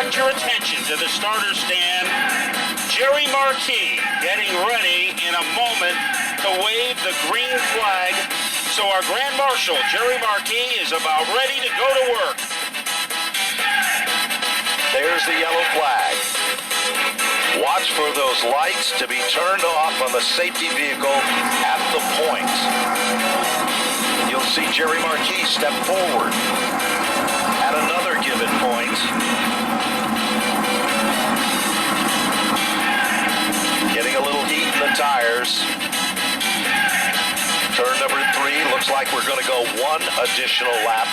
direct your attention to the starter stand. Jerry Marquis getting ready in a moment to wave the green flag. So our Grand Marshal, Jerry Marquis, is about ready to go to work. There's the yellow flag. Watch for those lights to be turned off on the safety vehicle at the point. You'll see Jerry Marquis step forward at another given point. Getting a little heat in the tires. Turn number 3, looks like we're going to go one additional lap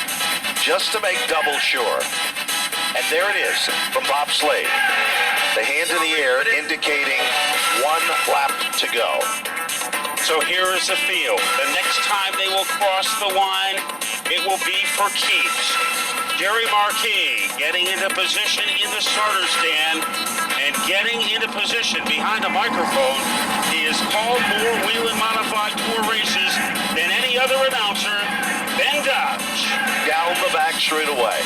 just to make double sure. And there it is from Bob Slade. The hand in the air indicating one lap to go. So here is the field. The next time they will cross the line, it will be for keeps. Jerry Marquis getting into position in the starter stand and getting into position behind the microphone. He has called more Whelan Modified Tour races than any other announcer. Ben Dodge. Down the back straight away.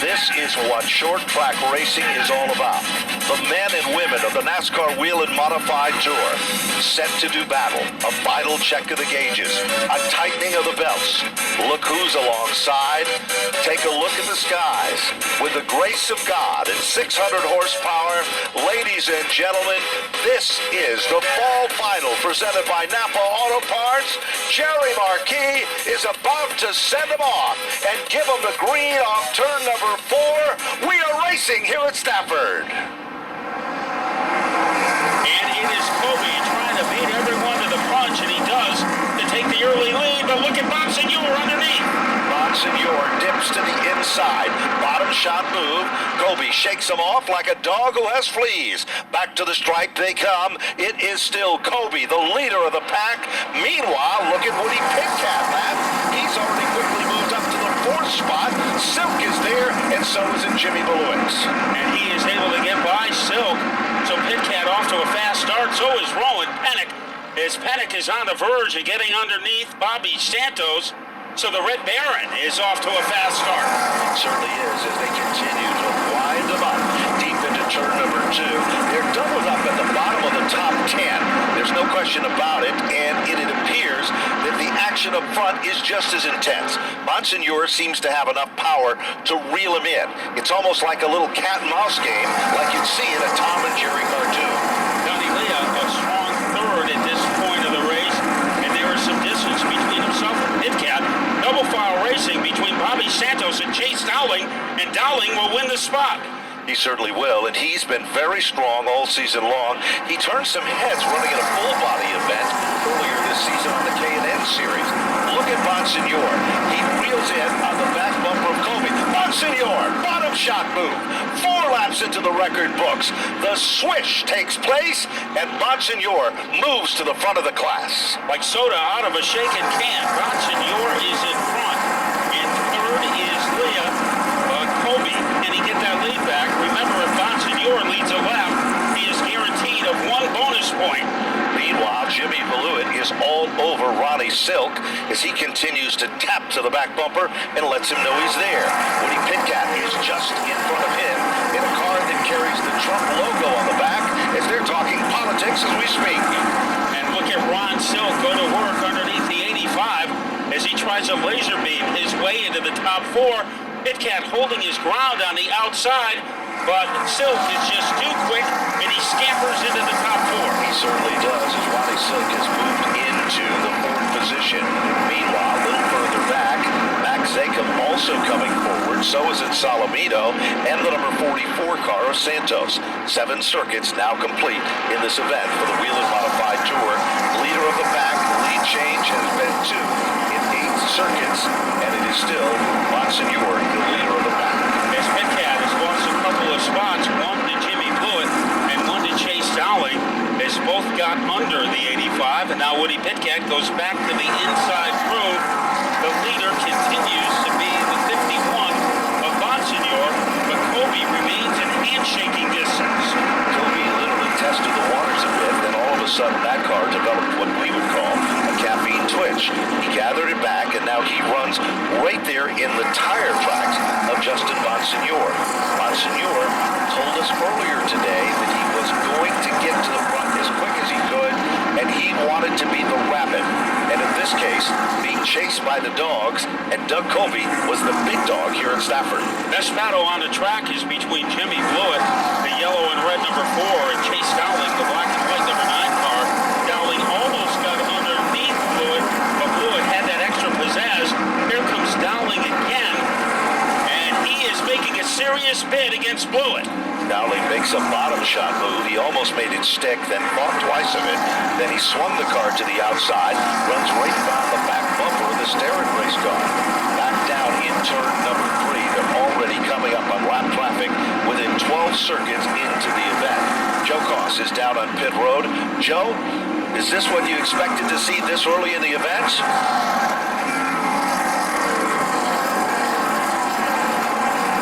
This is what short track racing is all about. The men and women of the NASCAR Whelan Modified Tour set to do battle. A final check of the gauges. A tightening of the belts. Look who's alongside. Take a look at the skies. With the grace of God and 600 horsepower, ladies and gentlemen, this is the fall final presented by Napa Auto Parts. Jerry Marquis is about to send them off and give them the green off turn number 4. We are racing here at Stafford. And it is Kobe trying to beat everyone to the punch, and he does to take the early lead. But look at Bonsignore underneath. Bonsignore dips to the inside. Bottom shot move. Kobe shakes him off like a dog who has fleas. Back to the stripe they come. It is still Kobe, the leader of the pack. Meanwhile, look at Woody Pitcat, Matt. He's already quickly moved up to the 4th spot. Silk is there, and so is Jimmy Beluix. And he is able to get by Silk. So Pitcat off to a fast start. So is Rowan Pennick. As Pennick is on the verge of getting underneath Bobby Santos. So the Red Baron is off to a fast start. It certainly is as they continue to wind them up deep into turn number 2. They're doubled up at the bottom of the top 10. There's no question about it, and it appears that the action up front is just as intense. Bonsignore seems to have enough power to reel him in. It's almost like a little cat and mouse game like you'd see in a Tom and Jerry cartoon. Donnie Leah, a strong third at this point of the race, and there is some distance between himself and Pitcat. Double file racing between Bobby Santos and Chase Dowling, and Dowling will win the spot. He certainly will, and he's been very strong all season long. He turned some heads running at a full-body event earlier this season on the K&N Series. Look at Bonsignore. He reels in on the back bumper of Kobe. Bonsignore, bottom shot move. 4 laps into the record books. The swish takes place, and Bonsignore moves to the front of the class. Like soda out of a shaken can, Bonsignore is in front, and third is Leah. Kobe, can he get that lead back? Remember, if Bonsignore leads a lap, he is guaranteed of 1 bonus point. Meanwhile, Jimmy Beluix is all over Ronnie Silk as he continues to tap to the back bumper and lets him know he's there. Woody Pitcat is just in front of him in a car that carries the Trump logo on the back as they're talking politics as we speak. And look at Ron Silk go to work underneath the 85 as he tries to laser beam his way into the top 4. Pitcat holding his ground on the outside, but Silk is just too quick, and he scampers into the top 4. He certainly does, as Ronnie Silk has moved into the 4th position. Meanwhile, a little further back, Max Zakum also coming forward, so is it Salamito, and the number 44 car of Santos. 7 circuits now complete in this event for the Whelan Modified Tour. Leader of the pack, lead change has been 2 in 8 circuits, and it is still Bonsignore, the leader of the pack. As Pitcat has lost a couple of spots, one to Jimmy Blewett and one to Chase Dowling, as both got under the 85, and now Woody Pitcat goes back to the inside groove. The leader continues to be the 51 of Bonsignore, but Kobe remains in handshaking distance. Kobe literally tested the waters a bit, then all of a sudden that car developed what we would call a caffeine twitch. He gathered it back, and now he runs right there in the tire tracks of Justin Bonsignore. Bonsignore chased by the dogs, and Doug Colby was the big dog here at Stafford. Best battle on the track is between Jimmy Blewett, the yellow and red number 4, and Chase Dowling, the black and white number 9 car. Dowling almost got underneath Blewett, but Blewett had that extra pizzazz. Here comes Dowling again, and he is making a serious bid against Blewett. Dowling makes a bottom shot move. He almost made it stick, then thought twice of it. Then he swung the car to the outside, runs right down the back bumper of the Stafford race car. Back down in turn number 3. They're already coming up on lap traffic within 12 circuits into the event. Joe Koss is down on pit road. Joe, is this what you expected to see this early in the event?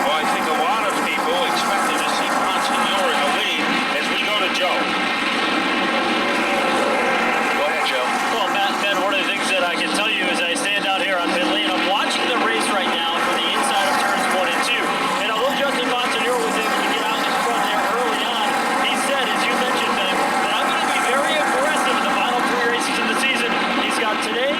Well, I think a lot of people expected to see Bonsignore in the lead as we go to Joe. Go ahead, Joe. Well, Matt, Ben, one of the things that I can tell you is I stand out here on pit lane. I'm watching the race right now for the inside of turns 1 and 2. And although Justin Bonsignore was able to get out in front there early on, he said, as you mentioned, Ben, that I'm going to be very aggressive in the final 3 races of the season. He's got today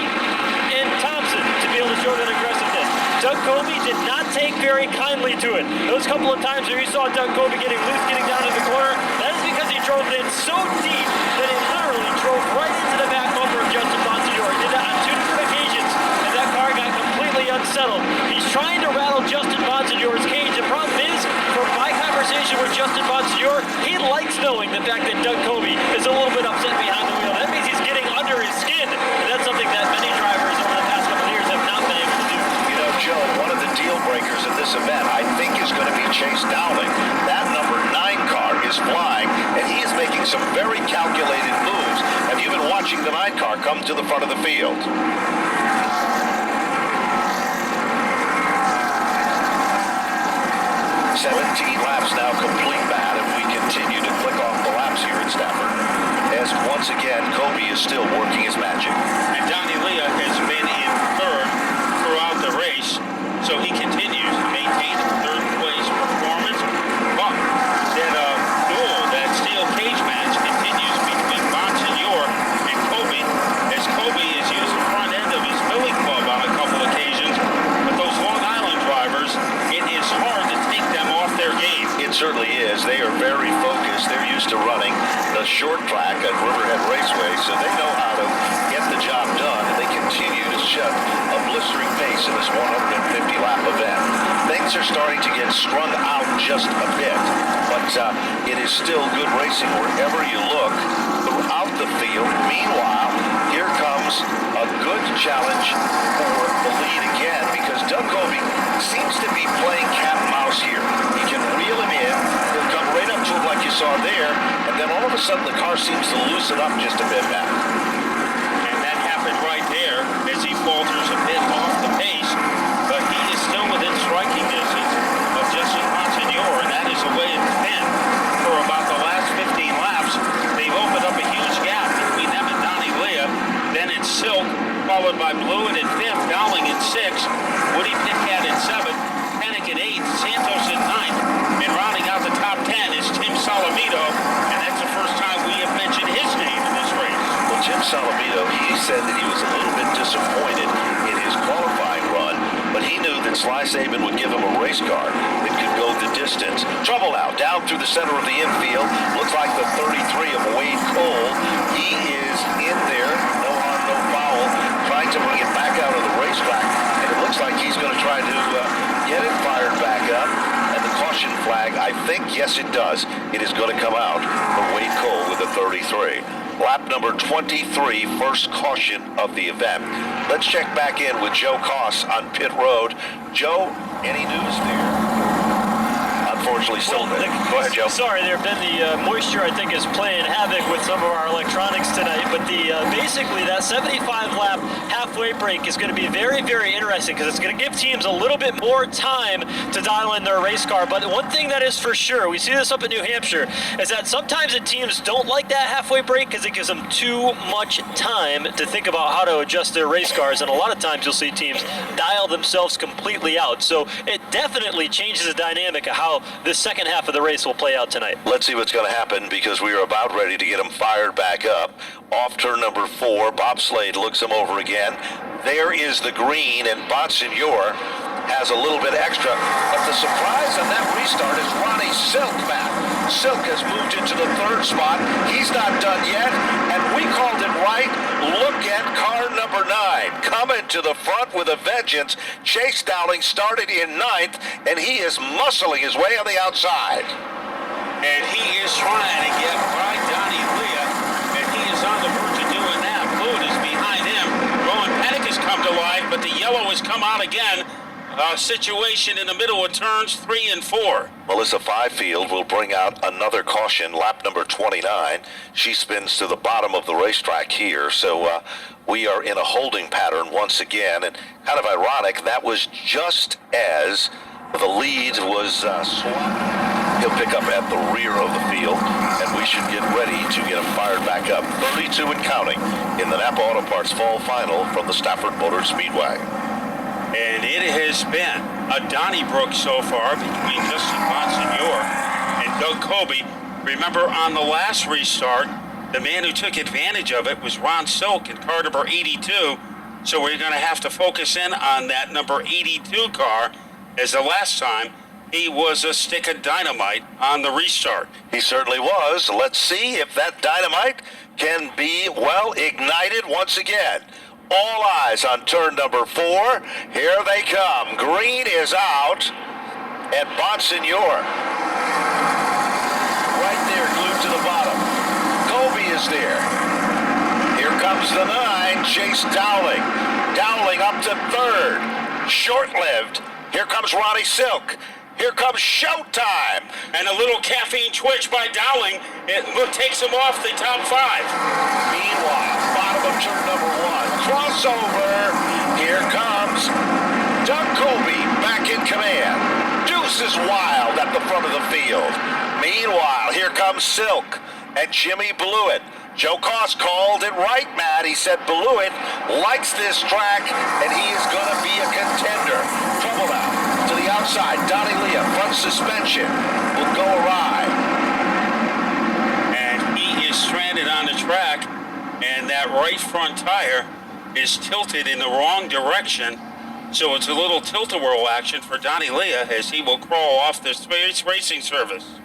and Thompson to be able to show that aggressiveness. Doug Colby did not take very kindly to it. Those couple of times where you saw Doug Colby getting loose, getting down to the corner, that is because he drove it in so deep that he literally drove right into the back bumper of Justin Bonsignore. He did that on 2 different occasions, and that car got completely unsettled. He's trying to rattle Justin Bonsignore's cage. The problem is, from my conversation with Justin Bonsignore, he likes knowing the fact that Doug Colby is a little bit upset behind the wheel. That means he's getting under his skin, and that's something that many drivers over the past couple of years have not been able to do. You know, Joe, one of the deal breakers in this event, I think, is going to be Chase Dowling. That number 9 car is flying, and he is making some very calculated moves. Have you been watching the 9 car come to the front of the field? 17 laps now complete, Matt, and we continue to click off the laps here at Stafford. As once again, Colby is still working his magic. And Donnie Leah has been in 3rd throughout the race, so he continues to maintain a 3rd place performance. But that steel cage match continues between Bonsignore and Colby, as Colby has used the front end of his billy club on a couple occasions. But those Long Island drivers, it is hard to take them off their game. It certainly is. They are very focused. They're used to running the short track at Riverhead Raceway, so they know how to get the job done, and they continue to shut a blistering pace in this 150-lap event. Things are starting to get strung out just a bit, but it is still good racing wherever you look throughout the field. Meanwhile, here comes a good challenge for the lead again, because Doug Colby seems to be playing cat and mouse here. He can reel him in, he'll come right up to him like you saw there, and then all of a sudden the car seems to loosen up just a bit back. And that happened right there as he falters a bit off the pace, but he is still within striking distance of Justin Bonsignore, and that is the way it's been for about the last 15 laps. They've opened up a huge gap between them and Donnie Leah. Then it's Silk, followed by Blewett in 5th, Dowling in 6th, Woody Pitcat in 7th, Panic in 8th, Santos in 9th, and rounding out the top 10 is Tim Solomito, and that's the first time we have mentioned his name in this race. Well, Tim Solomito, he said that he was a little bit disappointed in his qualifying run, but he knew that Sly Saban would give him a race car that could go the distance. Trouble now, down through the center of the infield. Looks like the 33 of Wade Cole. He is in there, no harm, no foul, trying to bring it back out of the racetrack, and it looks like he's going to try to get it fired back up. And the caution flag, I think, yes it does, it is going to come out for Wade Cole with a 33. Lap number 23, first caution of the event. Let's check back in with Joe Koss on pit road. Joe, any news there? Unfortunately, still there. Go ahead, Joe. Sorry, there have been the moisture, I think, is playing havoc with some of our electronics tonight. But basically, that 75-lap halfway break is going to be very, very interesting because it's going to give teams a little bit more time to dial in their race car. But one thing that is for sure, we see this up in New Hampshire, is that sometimes the teams don't like that halfway break because it gives them too much time to think about how to adjust their race cars. And a lot of times you'll see teams dial themselves completely out. So it definitely changes the dynamic of how this second half of the race will play out tonight. Let's see what's going to happen because we are about ready to get him fired back up. Off turn number 4, Bob Slade looks him over again. There is the green, and Bonsignore has a little bit extra. But the surprise on that restart is Ronnie Silk back. Silk has moved into the third spot. He's not done yet, and we called it right. Look at car number 9 coming to the front with a vengeance. Chase Dowling started in 9th, and he is muscling his way on the outside. And he is trying to get by Donnie Leah, and he is on the verge of doing that. Blue is behind him. Rowan Panic has come to life, but the yellow has come out again. Situation in the middle of turns 3 and 4. Melissa Fifield will bring out another caution, lap number 29. She spins to the bottom of the racetrack here, so we are in a holding pattern once again, and kind of ironic, that was just as the lead was swapped. He'll pick up at the rear of the field, and we should get ready to get him fired back up. 32 and counting in the Napa Auto Parts Fall Final from the Stafford Motor Speedway. And it has been a Donnybrook so far between Justin Bonsignore and Doug Colby. Remember, on the last restart, the man who took advantage of it was Ron Silk in car number 82. So we're going to have to focus in on that number 82 car, as the last time he was a stick of dynamite on the restart. He certainly was. Let's see if that dynamite can be, well, ignited once again. All eyes on turn number 4. Here they come. Green is out, and Bonsignore right there, glued to the bottom. Colby is there. Here comes the 9, Chase Dowling. Dowling up to 3rd. Short-lived. Here comes Ronnie Silk. Here comes Showtime. And a little caffeine twitch by Dowling, it takes him off the top 5. Meanwhile, bottom of turn number 1. Crossover. Here comes Doug Colby back in command. Deuce is wild at the front of the field. Meanwhile, here comes Silk and Jimmy Blewett. Joe Koss called it right, Matt. He said Blewett likes this track, and he is going to be a contender. Trouble now. To the outside, Donnie Leah, front suspension, will go awry. And he is stranded on the track, and that right front tire is tilted in the wrong direction. So it's a little tilt-a-whirl action for Donnie Leah as he will crawl off the space racing service.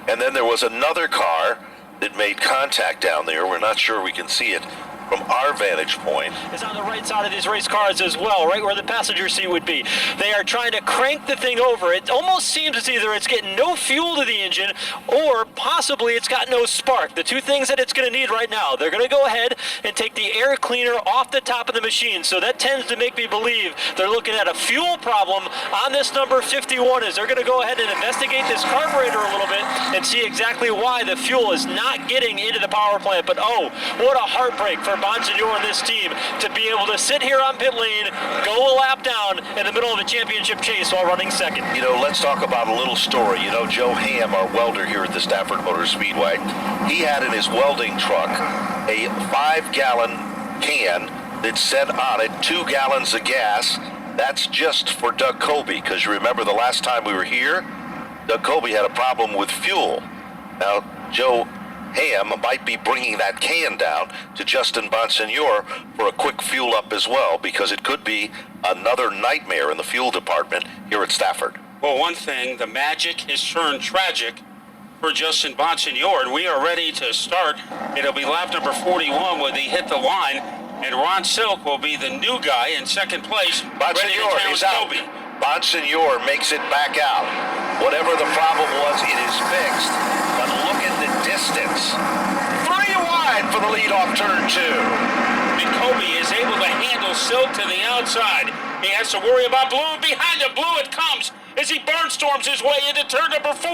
And then there was another car that made contact down there. We're not sure we can see it from our vantage point. Is on the right side of these race cars as well, right where the passenger seat would be. They are trying to crank the thing over. It almost seems as either it's getting no fuel to the engine or possibly it's got no spark. The two things that it's going to need right now. They're going to go ahead and take the air cleaner off the top of the machine. So that tends to make me believe they're looking at a fuel problem on this number 51 as they're going to go ahead and investigate this carburetor a little bit and see exactly why the fuel is not getting into the power plant. But oh, what a heartbreak for Bonsignore and this team to be able to sit here on pit lane, go a lap down in the middle of a championship chase while running second. You know, let's talk about a little story. You know, Joe Ham, our welder here at the Stafford Motor Speedway, he had in his welding truck a 5-gallon can that said on it 2 gallons of gas. That's just for Doug Colby, because you remember the last time we were here, Doug Colby had a problem with fuel. Now, Joe Ham might be bringing that can down to Justin Bonsignore for a quick fuel up as well, because it could be another nightmare in the fuel department here at Stafford. Well, one thing, the magic has turned tragic for Justin Bonsignore, and we are ready to start. It'll be lap number 41 when they hit the line, and Ron Silk will be the new guy in second place. Bonsignore is out. Bonsignore makes it back out. Whatever the problem was, it is fixed. But look at the distance. 3 wide for the lead off turn 2. And Colby is able to handle Silk to the outside. He has to worry about Blue. Behind him, Blue it comes as he barnstorms his way into turn number 4.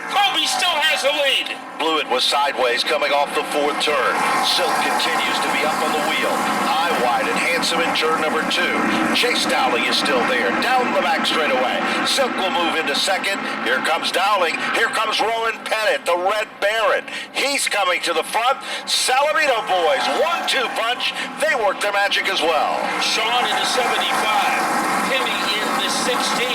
Colby still has the lead. Blewett was sideways coming off the 4th turn. Silk continues to be up on the wheel. High, wide, and handsome in turn number 2. Chase Dowling is still there. Down the back straightaway. Silk will move into second. Here comes Dowling. Here comes Rowan Pettit, the Red Baron. He's coming to the front. Salamino boys, 1-2 punch. They work their magic as well. Sean in the 75. Timmy in the 16.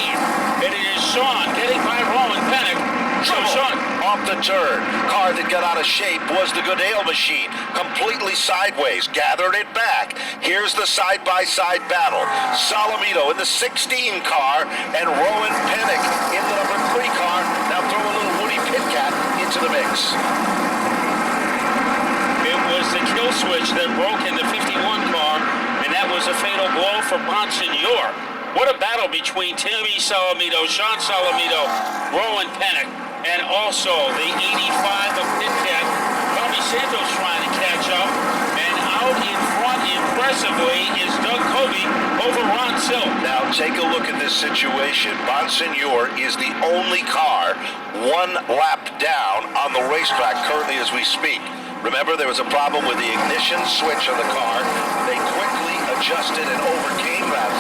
And it is Sean getting by Rowan Pettit. So Sean off the turn. Car that got out of shape was the Goodale machine. Completely sideways, gathered it back. Here's the side-by-side battle. Salamito in the 16 car and Rowan Pennick in the number 3 car. Now throw a little Woody Pitcat into the mix. It was the kill switch that broke in the 51 car, and that was a fatal blow for Bonsignore. What a battle between Timmy Salamito, Sean Salamito, Rowan Pennick, and also the 85 of Pitcat. Tommy Santos trying to catch up, and out in front impressively is Doug Kobe over Ron Silk. Now take a look at this situation. Bonsignore is the only car 1 lap down on the racetrack currently as we speak. Remember, there was a problem with the ignition switch on the car. They quickly adjusted and overcame that,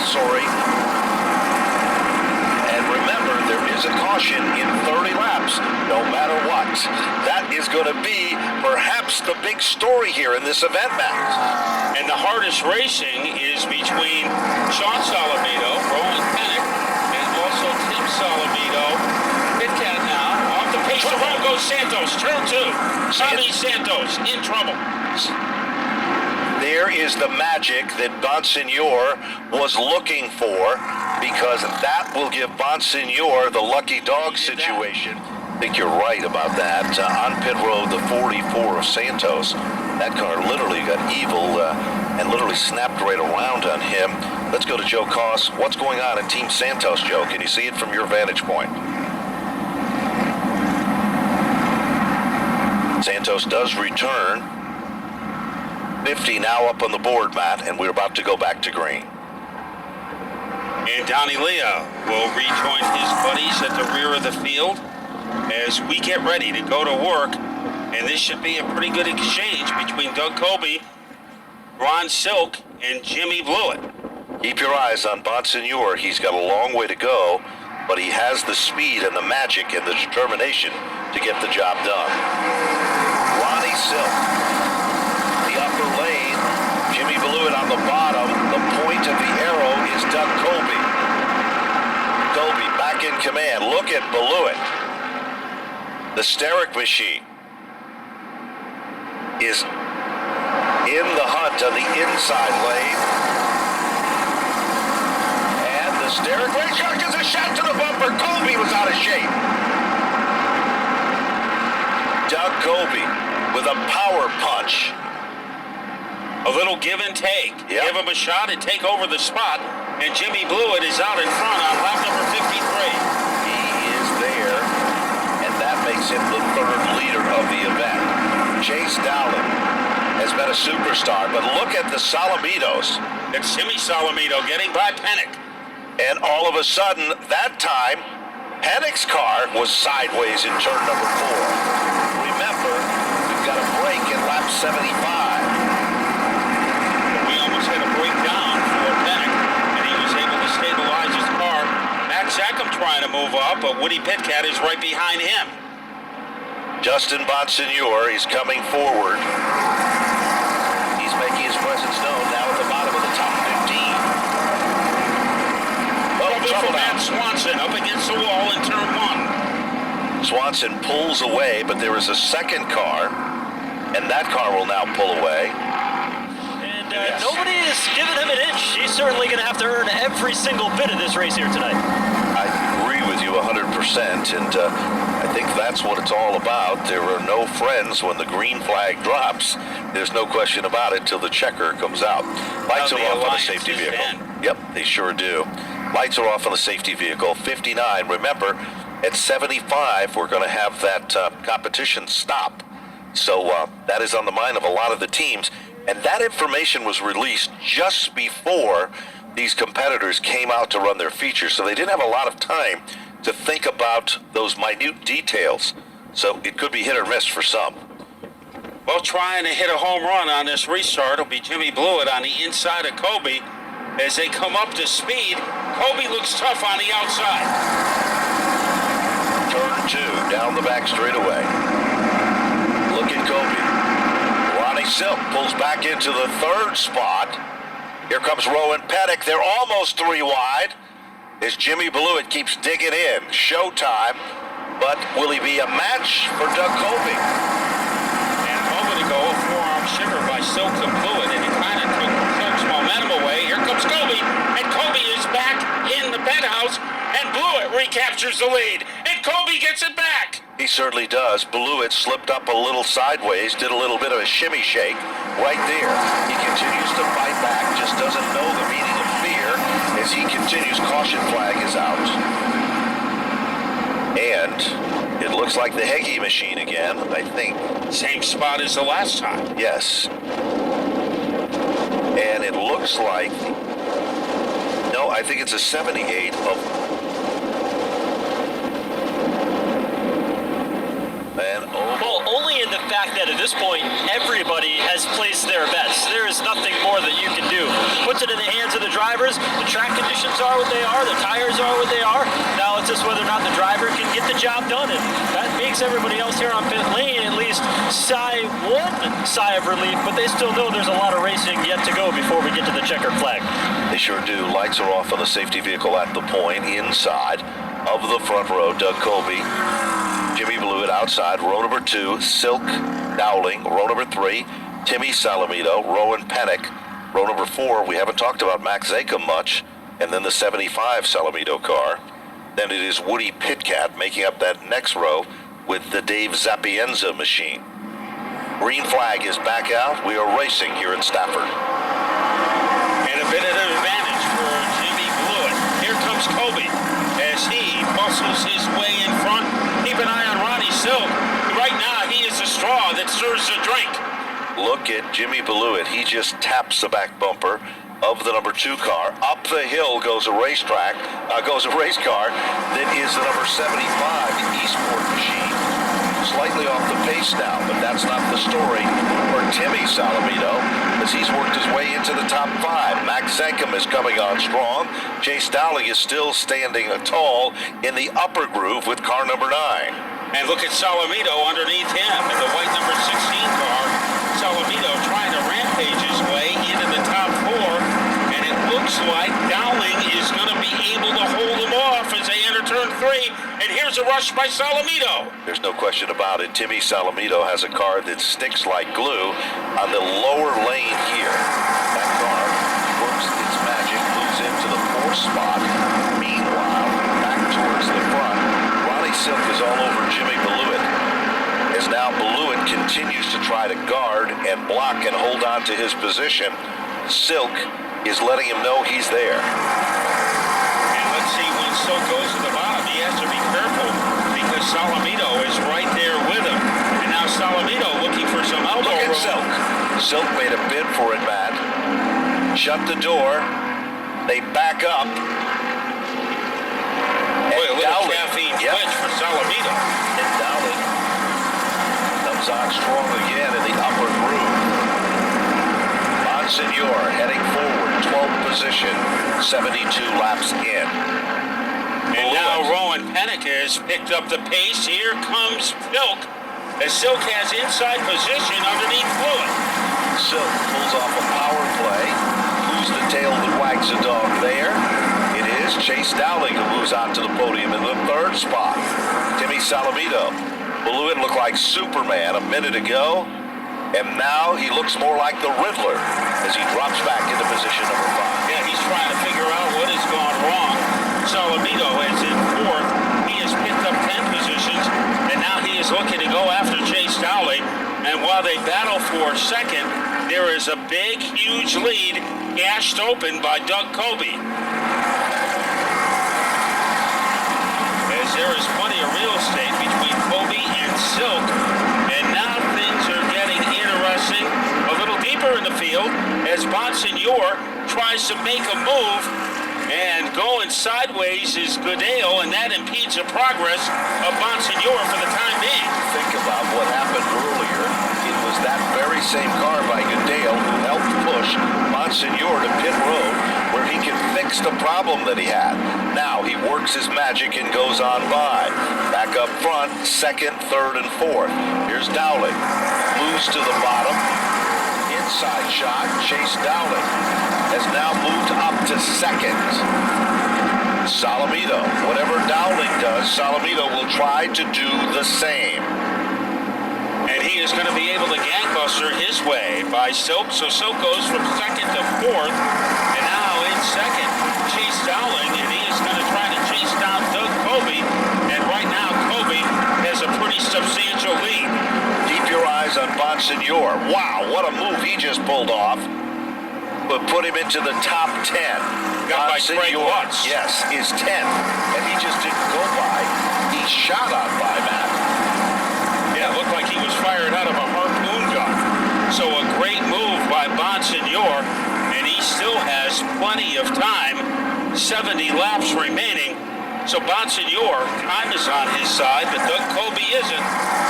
And remember, there is a caution in 30 laps, no matter what. That is going to be perhaps the big story here in this event, Matt. And the hardest racing is between Sean Salamito, Rowan Pennick, and also Tim Salamito. Pitcat now off the pace. Around goes Santos. Turn 2. Tommy Santos in trouble. There is the magic that Bonsignore was looking for, because that will give Bonsignore the lucky dog situation. I think you're right about that. On pit road, the 44 of Santos. That car literally got evil and literally snapped right around on him. Let's go to Joe Koss. What's going on in Team Santos, Joe? Can you see it from your vantage point? Santos does return. 50 now up on the board, Matt, and we're about to go back to green. And Donnie Lea will rejoin his buddies at the rear of the field as we get ready to go to work. And this should be a pretty good exchange between Doug Kobe, Ron Silk, and Jimmy Blewett. Keep your eyes on Bonsignore. He's got a long way to go, but he has the speed and the magic and the determination to get the job done. Ronnie Silk, the upper lane. Jimmy Blewett on the bottom. The point of the arrow is Doug Kobe. Kobe back in command. Look at Blewett. The Steric machine is in the hunt on the inside lane. And the Steric racecar gives a shot to the bumper. Kobe was out of shape. Doug Kobe with a power punch. A little give and take. Yep. Give him a shot and take over the spot. And Jimmy Blewett is out in front on lap number 53. He is there, and that makes him the 3rd leader of the event. Chase Dowling has been a superstar, but look at the Salamitos. It's Timmy Salamito getting by Pennick. And all of a sudden, that time, Pennick's car was sideways in turn number 4. Remember, we've got a break in lap 75. We almost had a breakdown for Pennick, and he was able to stabilize his car. Max Zackham trying to move up, but Woody Pitcat is right behind him. Justin Bonsignore, he's coming forward. He's making his presence known now at the bottom of the top 15. Oh, trouble Matt Swanson up against the wall in turn 1. Swanson pulls away, but there is a second car, and that car will now pull away. And nobody is giving him an inch. He's certainly going to have to earn every single bit of this race here tonight. I agree with you 100%, and I think that's what it's all about. There are no friends when the green flag drops. There's no question about it till the checker comes out. Lights are off on the safety vehicle. Yep, they sure do. Lights are off on the safety vehicle. 59, remember, at 75, we're going to have that competition stop. So that is on the mind of a lot of the teams. And that information was released just before these competitors came out to run their features. So they didn't have a lot of time to think about those minute details. So it could be hit or miss for some. Well, trying to hit a home run on this restart will be Jimmy Blewett on the inside of Kobe. As they come up to speed, Kobe looks tough on the outside. Turn 2, down the back straightaway. Look at Kobe. Ronnie Silk pulls back into the 3rd spot. Here comes Rowan Pennick. They're almost 3 wide. As Jimmy Blewett keeps digging in. Showtime. But will he be a match for Doug Colby? And a moment ago, a forearm shiver by Silk and Blewett, and it kind of took Silk's momentum away. Here comes Colby, and Colby is back in the penthouse, and Blewett recaptures the lead, and Colby gets it back. He certainly does. Blewett slipped up a little sideways, did a little bit of a shimmy shake right there. He continues to fight back, just doesn't know the meaning of fear as he continues. Caution flag is out. And it looks like the Heggie machine again, I think. Same spot as the last time. Yes. And it looks like, no, I think it's a 78 of, Well, only in the fact that at this point, everybody has placed their bets. There is nothing more that you can do. Puts it in the hands of the drivers. The track conditions are what they are. The tires are what they are. Now it's just whether or not the driver can get the job done. And that makes everybody else here on pit lane at least sigh one sigh of relief, but they still know there's a lot of racing yet to go before we get to the checkered flag. They sure do. Lights are off on the safety vehicle at the point inside of the front row. Doug Colby, Jimmy Blewett outside, row number 2, Silk Dowling, row number 3, Timmy Salamito, Rowan Pennick, row number 4, we haven't talked about Max Zakum much, and then the 75 Salamito car. Then it is Woody Pitcat making up that next row with the Dave Zapienza machine. Green flag is back out. We are racing here in Stafford. And a bit of an advantage for Jimmy Blewett. Here comes Colby as he muscles his way in front. Keep an eye on Ronnie Silk. Right now, he is the straw that stirs the drink. Look at Jimmy Blewett. He just taps the back bumper of the number 2 car. Up the hill goes a race car that is the number 75, the Eastport machine. Slightly off the pace now, but that's not the story for Timmy Salamito as he's worked his way into the top 5. Max Zakum is coming on strong. Chase Dowling is still standing tall in the upper groove with car number 9. And look at Salamito underneath him in the white number 16 car. Salamito trying to rampage his way into the top 4. And it looks like Dowling is going to be able to hold him off as they enter turn 3. And here's a rush by Salamito. There's no question about it. Timmy Salamito has a car that sticks like glue on the lower lane here. That car works its magic, moves into the 4th spot. Meanwhile, back towards the front, Ronnie Silk is all over Jimmy Blewett. As now Blewett continues to try to guard and block and hold on to his position. Silk is letting him know he's there. And let's see when Silk goes to the bottom. He has to be careful because Salamito is right there with him. And now Salamito looking for some elbow Look at room. Silk. Silk made a bid for it, Matt. Shut the door. They back up. Boy, a little Dowling, caffeine yep. twitch for Salamito. And Dowling comes on strong again in the upper groove. Bonsignore heading forward, 12th position, 72 laps in. And now Rowan Pennick has picked up the pace. Here comes Silk. As Silk has inside position underneath Blewett. Silk pulls off a power play. Who's the tail that wags a dog there? It is Chase Dowling who moves out to the podium in the 3rd spot. Timmy Salamito. Blewett looked like Superman a minute ago, and now he looks more like the Riddler as he drops back into position number 5. Yeah, he's trying to figure out what has gone wrong. Salamito is in 4th. He has picked up 10 positions, and now he is looking to go after Chase Dowling. And while they battle for 2nd, there is a big, huge lead gashed open by Doug Colby. As there is plenty of real estate between Colby and Silk, and now things are getting interesting a little deeper in the field as Bonsignore tries to make a move, and going sideways is Goodale, and that impedes the progress of Bonsignore for the time being. Think about what happened earlier. It was that very same car by Goodale who helped push Bonsignore to pit road where he could fix the problem that he had. Now he works his magic and goes on by. Back up front, 2nd, 3rd, and 4th. Here's Dowling. Moves to the bottom. Inside shot. Chase Dowling has now moved up to 2nd. Salamito. Whatever Dowling does, Salamito will try to do the same. And he is going to be able to gangbuster his way by Silk. So Silk goes from second to fourth. And now in second, Chase Dowling. And he is going to try to chase down Doug Kobe. And right now, Kobe has a pretty substantial lead. Keep your eyes on Bonsignore. Wow, what a move he just pulled off. But put him into the top 10. Got by Craig Watts. Yes, is 10th. And he just didn't go by. He shot on by, Matt. Yeah, it looked like he was fired out of a harpoon gun. So a great move by Bonsignore, and he still has plenty of time, 70 laps remaining. So Bonsignore, time is on his side, but Doug Kobe isn't,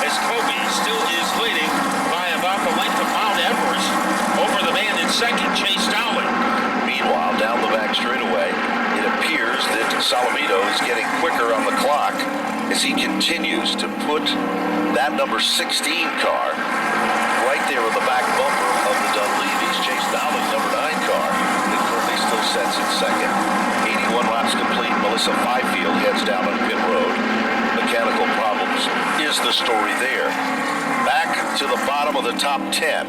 as Kobe still is leading by about the length of Mount Everest over the man in second, Chase Dowling. Meanwhile, down the back straightaway, it appears that Salamito is getting quicker on the clock as he continues to put that number 16 car right there in the back bumper of the Dunleavy's. Chase Dowling, number 9 car, that currently still sets in second. 81 laps complete. Melissa Fifield heads down on pit road. Mechanical problems is the story there. Back to the bottom of the top 10.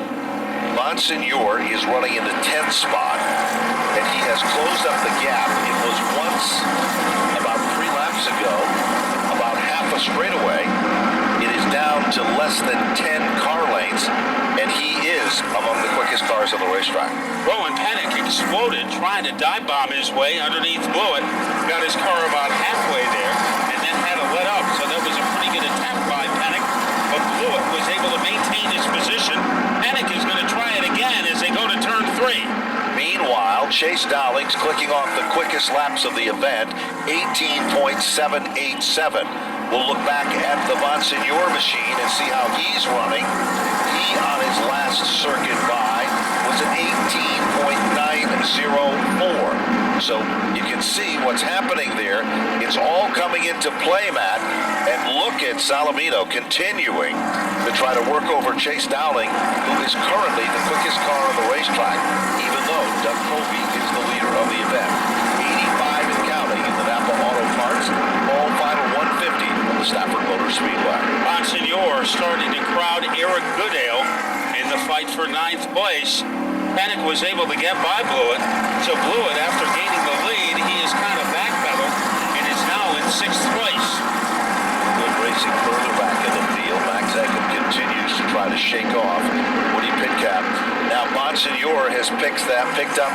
Bonsignore is running in the 10th spot, and he has closed up the gap. It was once, about 3 laps ago, about half a straightaway. It is down to less than 10 car lengths, and he is among the quickest cars on the racetrack. Rowan Pennick exploded trying to dive bomb his way underneath Blewett. Got his car about halfway there, and then had to let up. So that was a pretty good attempt by Pennick, but Blewett was able to maintain his position. Pennick is going to try it again as they go to turn 3. Meanwhile, Chase Dowling's clicking off the quickest laps of the event, 18.787. We'll look back at the Bonsignore machine and see how he's running. He, on his last circuit by, was at 18.904. So you can see what's happening there. It's all coming into play, Matt. And look at Salamito continuing to try to work over Chase Dowling, who is currently the quickest car on the racetrack, even though Doug Kobe is the leader of the event. 85 and counting in the Napa Auto Parts, all final 150 of the Stafford Motor Speedway. Bonsignore starting to crowd Eric Goodale in the fight for 9th place. Pennick was able to get by Blewett. So Blewett, after gaining the lead, he is kind of backpedaled and is now in 6th place. Good racing further back in the field. Max Ecken continues to try to shake off Woody Pitcap. Now Bonsignore has picked up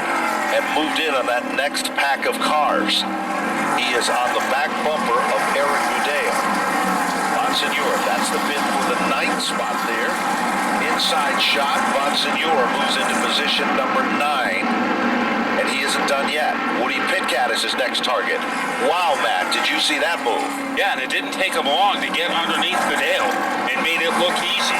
and moved in on that next pack of cars. He is on the back bumper of Eric Goodale. Bonsignore, that's the bid for the 9th spot there. Inside shot, Bonsignore moves into position number 9, and he isn't done yet. Woody Pitcat is his next target. Wow, Matt, did you see that move? Yeah, and it didn't take him long to get underneath Goodale and made it look easy.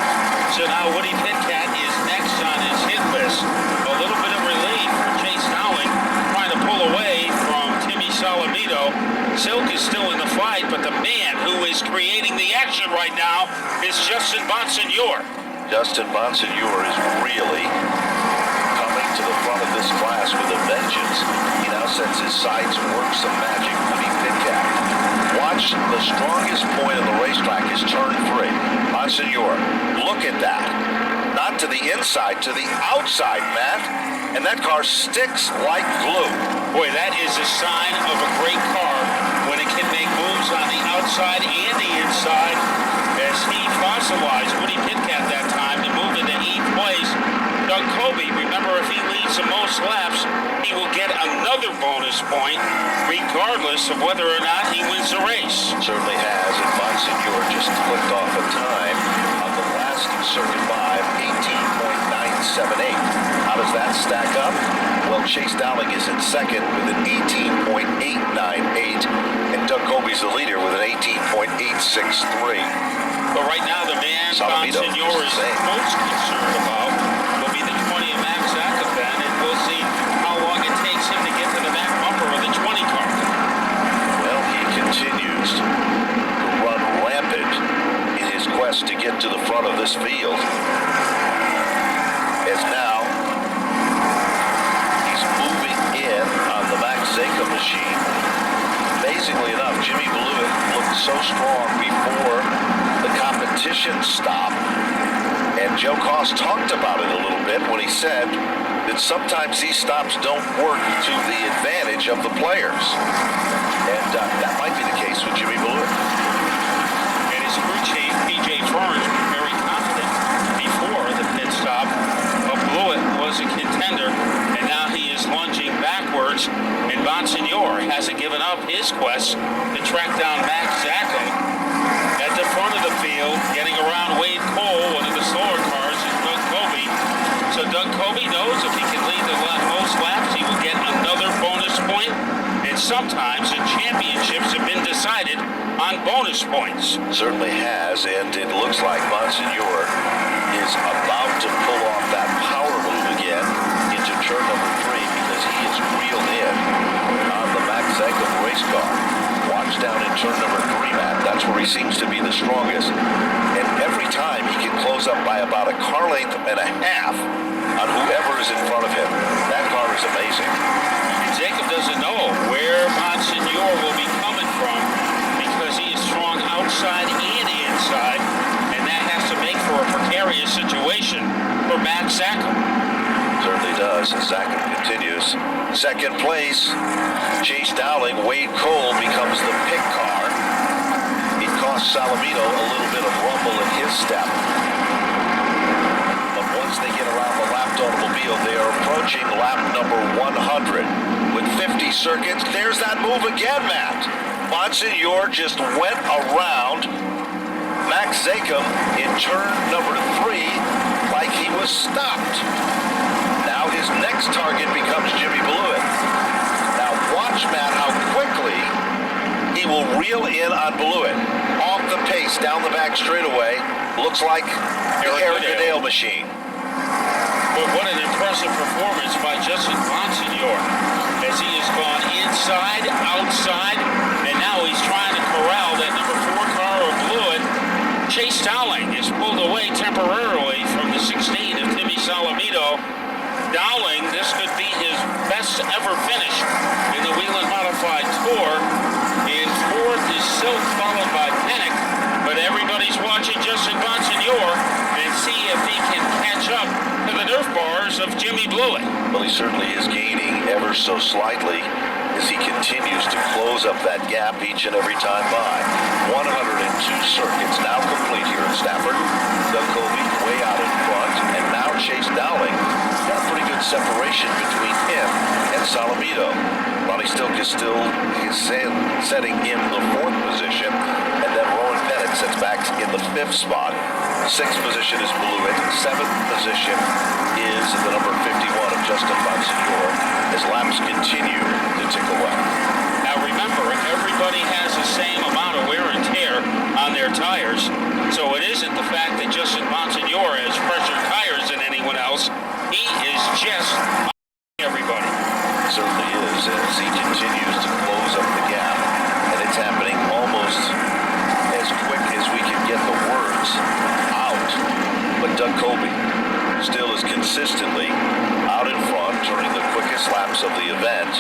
So now Woody Pitcat is next on his hit list. A little bit of relief for Chase Dowling, trying to pull away from Timmy Salamito. Silk is still in the fight, but the man who is creating the action right now is Justin Bonsignore. Justin Bonsignore is really coming to the front of this class with a vengeance. He now sets his sights, works some magic. Woody Pitcat. Watch, the strongest point of the racetrack is turn 3. Bonsignore, look at that. Not to the inside, to the outside, Matt. And that car sticks like glue. Boy, that is a sign of a great car when it can make moves on the outside and the inside. As he fossilized Woody Pitcat that time to move into 8th place. Doug Kobe, remember, if he leads the most laps, he will get another bonus point, regardless of whether or not he wins the race. Certainly has, and Bonsignore just clicked off a time on the last circuit by 18.978. How does that stack up? Well, Chase Dowling is in second with an 18.898, and Doug Kobe's the leader with an 18.863. But right now, the man Salamito Bonsignore is most concerned about will be the 20 of Max Ackerman, and we'll see how long it takes him to get to the back bumper of the 20 car. Well, he continues to run rampant in his quest to get to the front of this field. As now, he's moving in on the Max Zeka machine. amazingly enough, Jimmy Blewett looked so strong before the competition stopped. And Joe Koss talked about it a little bit when he said that sometimes these stops don't work to the advantage of the players. And that might be the case with Jimmy Blewett. And his crew chief, P.J. Torrance, was very confident before the pit stop. But Blewett was a contender, and now he is lunging backwards. And Bonsignore hasn't given up his quest to track down Max Zackham. At the front of the field, getting around Wade Cole, one of the slower cars, is Doug Coby. So Doug Coby knows if he can lead the most laps, he will get another bonus point. And sometimes the championships have been decided on bonus points. Certainly has, and it looks like Bonsignore is about to pull off that power move again into turn number 3 because he is reeled in on the Max Zackham race car. Watch down in turn number 3, Matt. That's where he seems to be the strongest. And every time he can close up by about a car length and a half on whoever is in front of him. That car is amazing. Zackham doesn't know where Bonsignore will be coming from because he is strong outside and inside, and that has to make for a precarious situation for Max Zackham. Certainly does. As Zackham continues. Second place, Chase Dowling. Wade Cole becomes the pick car. It cost Salamito a little bit of rumble in his step. But once they get around the lapped automobile, they are approaching lap number 100. With 50 circuits, there's that move again, Matt. Bonsignore just went around Max Zackham in turn number 3 like he was stopped. Now his next target becomes Jimmy Blewett. Now watch, Matt, how quickly he will reel in on Blewett. Off the pace, down the back straightaway. Looks like the Eric Goodale machine. But what an impressive performance by Justin Bonsignore as he has gone inside, outside, and now he's trying to corral that number 4 car of Blewett. Chase Dowling is pulled away temporarily from the 16 of Timmy Salamito. Dowling, this could be his best ever finish in the Whelan Modified Tour. In 4th is Silk, followed by Pennick. But everybody's watching Justin Bonsignore and see if he can catch up to the Nerf bars of Jimmy Blewett. Well, he certainly is gaining ever so slightly as he continues to close up that gap each and every time by. 102 circuits now complete here at Stafford. Doug Coby way out in front, and now Chase Dowling. Got a pretty good separation between him and Salamito. Ronnie Stilk is still setting in the 4th position, and then Rowan Bennett sits back in the 5th spot. 6th position is Blewett. 7th position is the number 51 of Justin Bonsignore as laps continue to tick away. Now remember, everybody has the same amount of wear and tear on their tires, so it isn't the fact that Justin Bonsignore has fresher tires than anyone else. He is just everybody. It certainly is as he continues to close up the gap, and it's happening almost as quick as we can get the words out. But Doug Coby still is consistently out in front, turning the quickest laps of the event.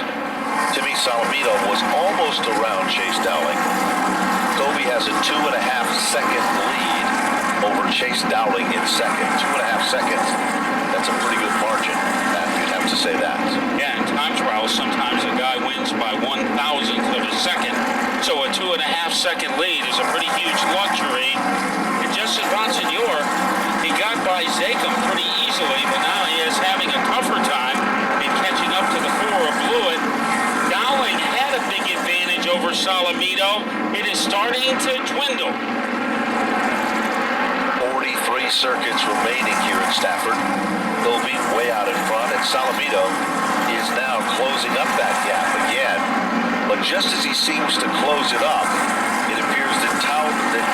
Timmy Salamito was almost around Chase Dowling. Coby has a 2.5-second lead over Chase Dowling in 2nd. 2.5 seconds. That's a pretty good margin, Matt. You'd have to say that. Yeah, in time trials, sometimes a guy wins by 1,000th of a second. So a 2.5-second lead is a pretty huge luxury. And Justin Bonsignore, he got by Zackham pretty easily, but now he is having a tougher time in catching up to the 4 of Blewett. Dowling had a big advantage over Salamito. It is starting to dwindle. 43 circuits remaining here at Stafford. Coby way out in front, and Salamito is now closing up that gap again. But just as he seems to close it up, it appears that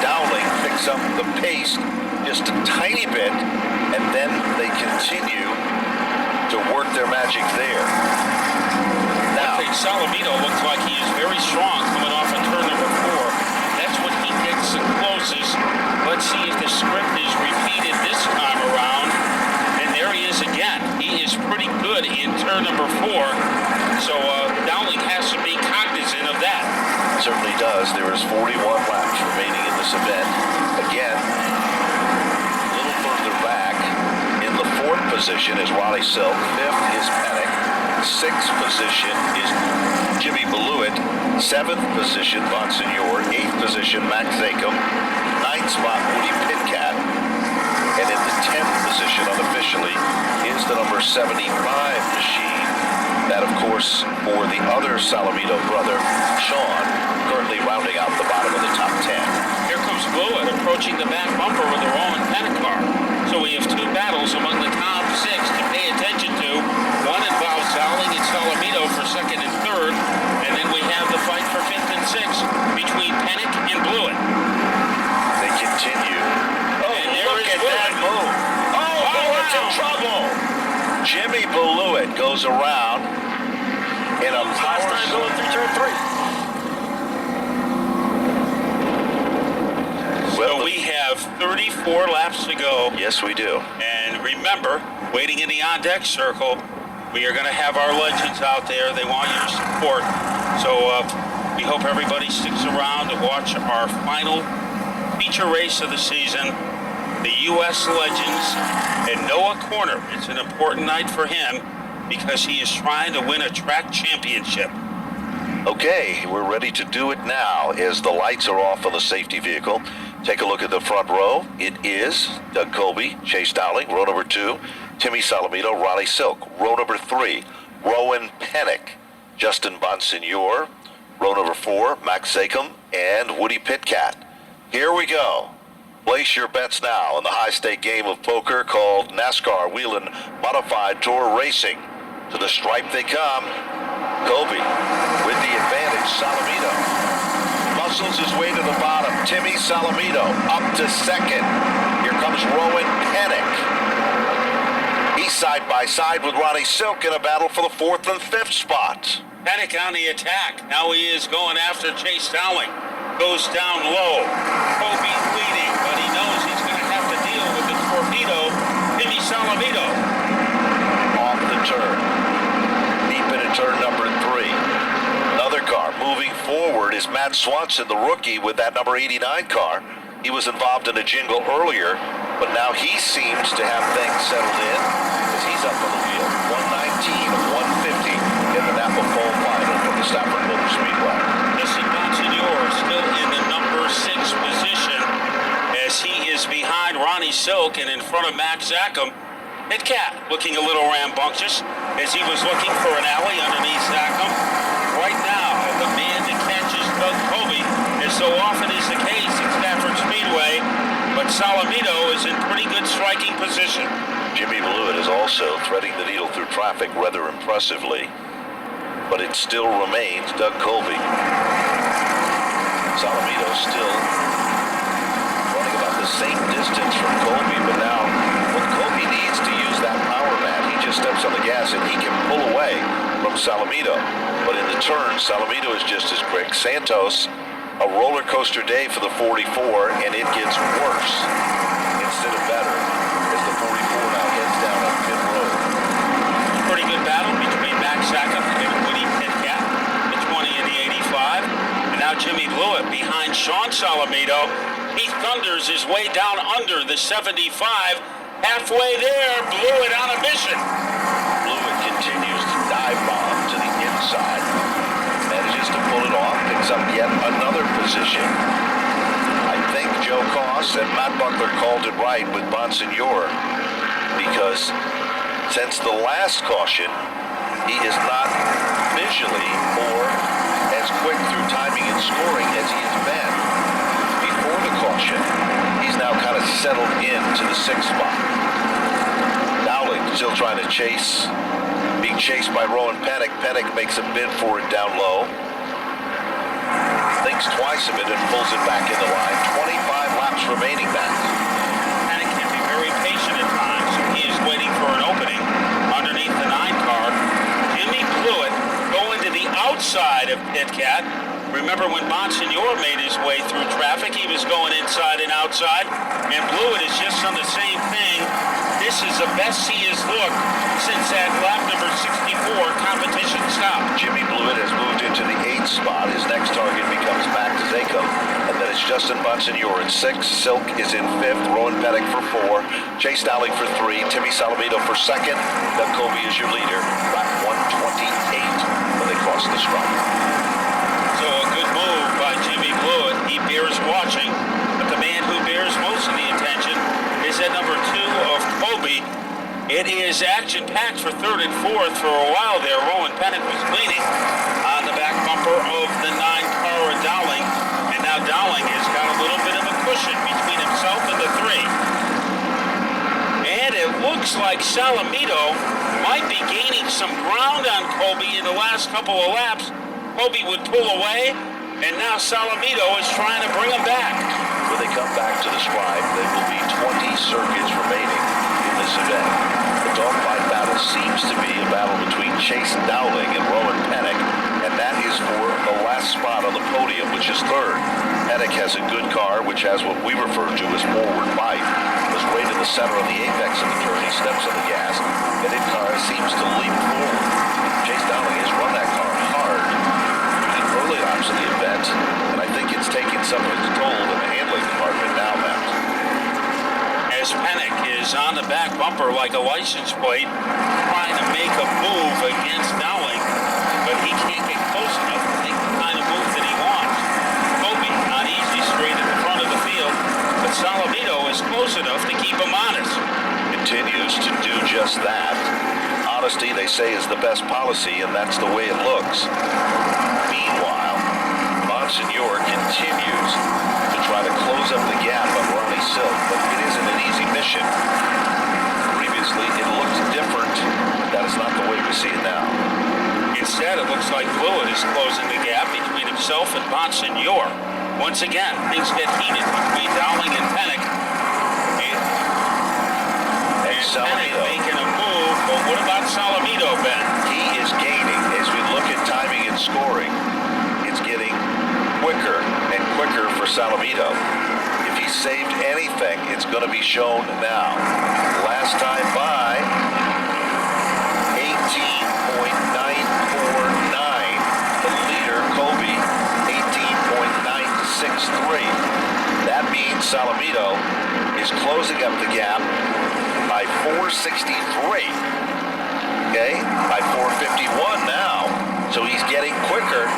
Dowling picks up the pace just a tiny bit, and then they continue to work their magic there. Now, Salamito looks like he is very strong coming off of turn number 4. That's when he gets the closest. Let's see if the script is repeated this time around. And there he is again. He is pretty good in turn number 4. So Dowling has to be cognizant of that. event. Again, a little further back. In the 4th position is Ronnie Silk. 5th is Pennick. 6th position is Jimmy Blewett. 7th position, Bonsignore. 8th position, Max Zachem. 9th spot, Woody Pitcat. And in the 10th position, unofficially, is the number 75 machine. That, of course, for the other Salamito brother, Sean, currently rounding out the bottom of the top 10. Here comes Blewett approaching the back bumper with the Rowan Pennick car. So we have 2 battles among the top 6 to pay attention to. One involves Dowling and Salamito for 2nd and 3rd, and then we have the fight for 5th and 6th between Pennick and Blewett. They continue. Oh, And there look is at Blewett. that move. Oh, Blewett's in trouble. Jimmy Blewett goes around in a Last power time going through turn 3. So we have 34 laps to go. Yes, we do. And remember, waiting in the on-deck circle, we are going to have our legends out there. They want your support. So we hope everybody sticks around to watch our final feature race of the season, the U.S. Legends and Noah Corner. It's an important night for him because he is trying to win a track championship. Okay, we're ready to do it now as the lights are off on the safety vehicle. Take a look at the front row. It is Doug Colby, Chase Dowling, row number 2, Timmy Salamito, Ronnie Silk, row number 3, Rowan Pennick, Justin Bonsignore, row number 4, Max Zachem, and Woody Pitcat. Here we go. Place your bets now in the high-stake game of poker called NASCAR Whelan Modified Tour Racing. To the stripe they come. Colby with the advantage. Salamito muscles his way to the bottom. Timmy Salamito up to 2nd. Here comes Rowan Pennick. He's side by side with Ronnie Silk in a battle for the 4th and 5th spots. Pennick on the attack. Now he is going after Chase Dowling. Goes down low. Colby's leading, but he knows he's going to have to deal with the torpedo, Timmy Salamito. Off the turn. Deep into turn number 3. Another car moving forward is Matt Swanson, the rookie, with that number 89 car. He was involved in a jingle earlier, but now he seems to have things settled in as he's up on the wheel. 119 of 150 in the Napa Fall Final from the Stafford Motor Speedway. Justin Bonsignore still in the number 6 position as he is behind Ronnie Silk and in front of Max Zachem. Pitcat looking a little rambunctious as he was looking for an alley underneath Zachem. Right now, the man that catches Doug Colby, as so often is the case at Stafford Speedway, but Salamito is in pretty good striking position. Jimmy Blewett is also threading the needle through traffic rather impressively, but it still remains Doug Colby. Salamito still running about the same distance from Colby, but now when Colby needs to use that power mat, he just steps on the gas and he can pull away from Salamito. But in the turn, Salamito is just as quick. Santos, a roller coaster day for the 44, and it gets worse instead of better as the 44 now heads down on pit road. Pretty good battle between Max Zachem and Woody Pitcat, the 20 and the 85. And now Jimmy Blewett behind Sean Salamito. He thunders his way down under the 75. Halfway there, Blewett on a mission. Blewett continues to dive bomb to the inside. Manages to pull it off, picks up yet another position. I think Joe Koss and Matt Buckler called it right with Bonsignore because since the last caution, he is not visually or as quick through timing and scoring as he has been before the caution. He's now kind of settled into the 6th spot. Dowling still trying to chase, being chased by Rowan Pennick. Pennick makes a bid for it down low. Thinks twice of it and pulls it back into line. 25 laps remaining back. Pennick can be very patient at times. He is waiting for an opening underneath the 9 car. Jimmy Blewett going to the outside of Pitcat. Remember when Bonsignore made his way through traffic, he was going inside and outside, and Blewett is just on the same thing. this is the best he has looked since that lap number 64 competition stop. Jimmy Blewett has moved into the 8th spot. His next target becomes Max Zako. And then it's Justin Bonsignore in 6th. Silk is in 5th. Rowan Pettick for 4. Chase Dowling for 3. Timmy Salamito for 2nd. Doug Colby is your leader. Lap 128 when they cross the stripe. So a good move by Jimmy Blewett. He bears watching, but the man who bears most of the attention is at number 2 of Colby. It is action-packed for 3rd and 4th. For a while there, Rowan Pettick was leaning on the back bumper of the 9 car of Dowling, and now Dowling has got a little bit of a cushion between himself and the 3. And it looks like Salamito might be gaining some ground on Colby in the last couple of laps. Colby would pull away, and now Salamito is trying to bring him back. When they come back to the stripe, there will be 20 circuits remaining in this event. The dogfight battle seems to be a battle between Chase Dowling and Rowan Pettick, and that is for the last spot on the podium, which is 3rd. Pettick has a good car, which has what we refer to as forward bite. Goes right in the center of the apex of the turn. He steps on the gas, and his car seems to leap forward. Chase Dowling has run that car hard in the early laps of the event, and I think it's taking some of its toll in the handling department now, Matt. As Pettick is on the back bumper like a license plate, trying to make a move against Dowling, but he can't get close enough to make the kind of move that he wants. Colby not easy straight at the front of the field, but Salamito is close enough to keep him honest. Continues to do just that. Honesty, they say, is the best policy, and that's the way it looks. Meanwhile, Bonsignore continues to try to close up the gap on Ronnie Silk, but it isn't an easy mission. Previously, it looked different. That is not the way we see it now. Instead, it looks like Blewett is closing the gap between himself and Bonsignore. Once again, things get heated between Dowling and Pettick. And Pettick making a move, but what about Salamito, Ben? He is gaining. As we look at timing and scoring, it's getting quicker and quicker for Salamito. If he saved anything, it's going to be shown now. Last time by, 18.949. The leader, Colby, 18.963. That means Salamito is closing up the gap by 463. Okay, by 451 now. So he's getting quicker.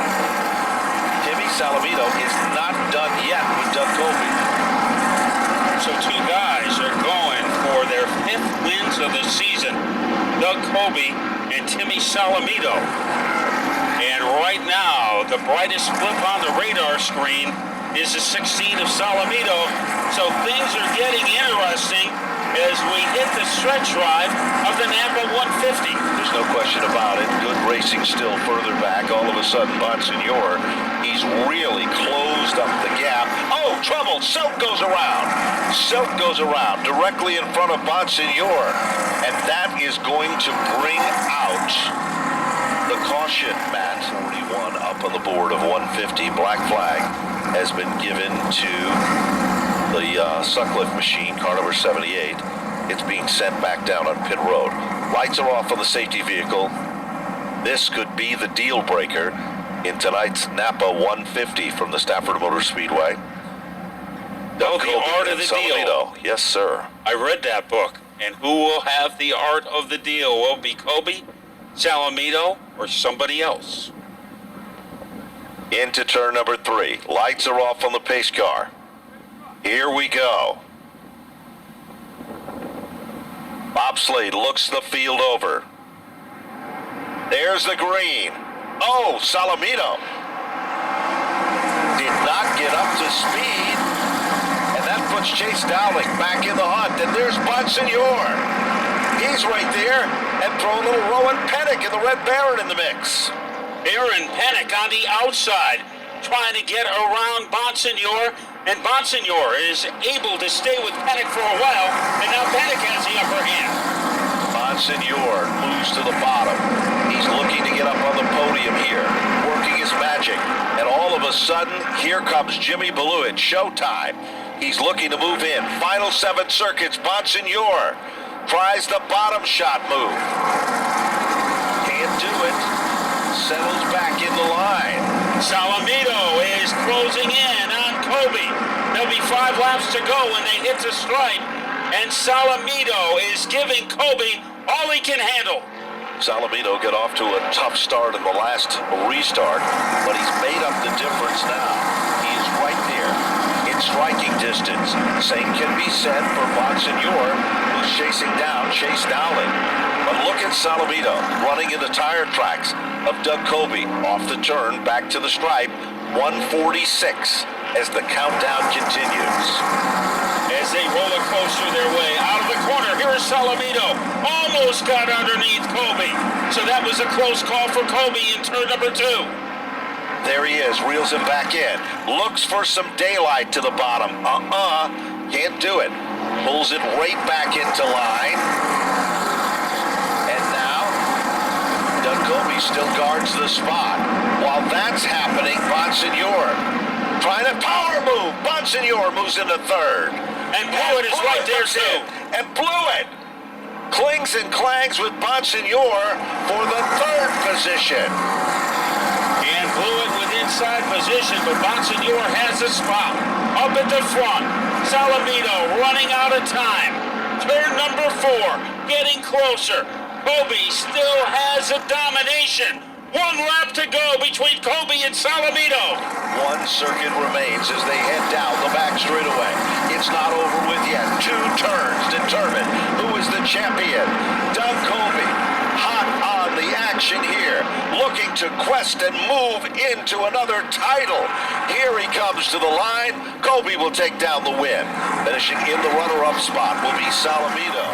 Timmy Salamito is not done yet with Doug Colby. So 2 guys are going for their 5th wins of the season. Doug Colby and Timmy Salamito. And right now, the brightest blip on the radar screen is the 16 of Salamito. So things are getting interesting as we hit the stretch drive of the Napa 150. There's no question about it. Good racing still further back. All of a sudden, Bonsignore, he's really closed up the gap. Oh, trouble! Silk goes around. Silk goes around directly in front of Bonsignore. And that is going to bring out the caution, Matt. 41 up on the board of 150. Black flag has been given to the Sutcliffe machine, car number 78. It's being sent back down on pit road. Lights are off on the safety vehicle. This could be the deal breaker in tonight's Napa 150 from the Stafford Motor Speedway. Oh, the art of the deal. Yes, sir. I read that book. And who will have the art of the deal? Will it be Colby, Salamito, or somebody else? Into turn number 3. Lights are off on the pace car. Here we go. Bob Slade looks the field over. There's the green. Oh, Salamito did not get up to speed. And that puts Chase Dowling back in the hunt. And there's Bonsignore. He's right there. And throw a little Rowan Pettick and the Red Baron in the mix. Baron Pettick on the outside, trying to get around Bonsignore. And Bonsignore is able to stay with Pettick for a while, and now Pettick has the upper hand. Bonsignore moves to the bottom. He's looking to get up on the podium here, working his magic. And all of a sudden, here comes Jimmy Blewett. Showtime. He's looking to move in. Final 7 circuits. Bonsignore Tries the bottom shot move. Can't do it. Settles back in the line. Salamito is closing in on Kobe. There'll be 5 laps to go when they hit the stripe, and Salamito is giving Kobe all he can handle. Salamito got off to a tough start in the last restart, but he's made up the difference now. He is right there in striking distance. Same can be said for Bonsignore, who's chasing down Chase Dowling. But look at Salamito running in the tire tracks of Doug Kobe off the turn back to the stripe. 146 as the countdown continues. As they roller coaster their way out of the corner, here is Salamito. Almost got underneath Kobe. So that was a close call for Kobe in turn number 2. There he is, reels him back in. Looks for some daylight to the bottom. Can't do it. Pulls it right back into line. And now, Doug Kobe still guards the spot. While that's happening, Bonsignore trying to power move. Bonsignore moves into third. And Blewett is right there too. And Blewett clings and clangs with Bonsignore for the 3rd position. And Blewett with inside position, but Bonsignore has a spot. Up at the front, Salamito running out of time. Turn number 4, getting closer. Kobe still has a domination. 1 lap to go between Kobe and Salamito. 1 circuit remains as they head down the back straightaway. It's not over with yet. 2 turns determine who is the champion. Doug Kobe, hot on the action here, looking to quest and move into another title. Here he comes to the line. Kobe will take down the win. Finishing in the runner-up spot will be Salamito.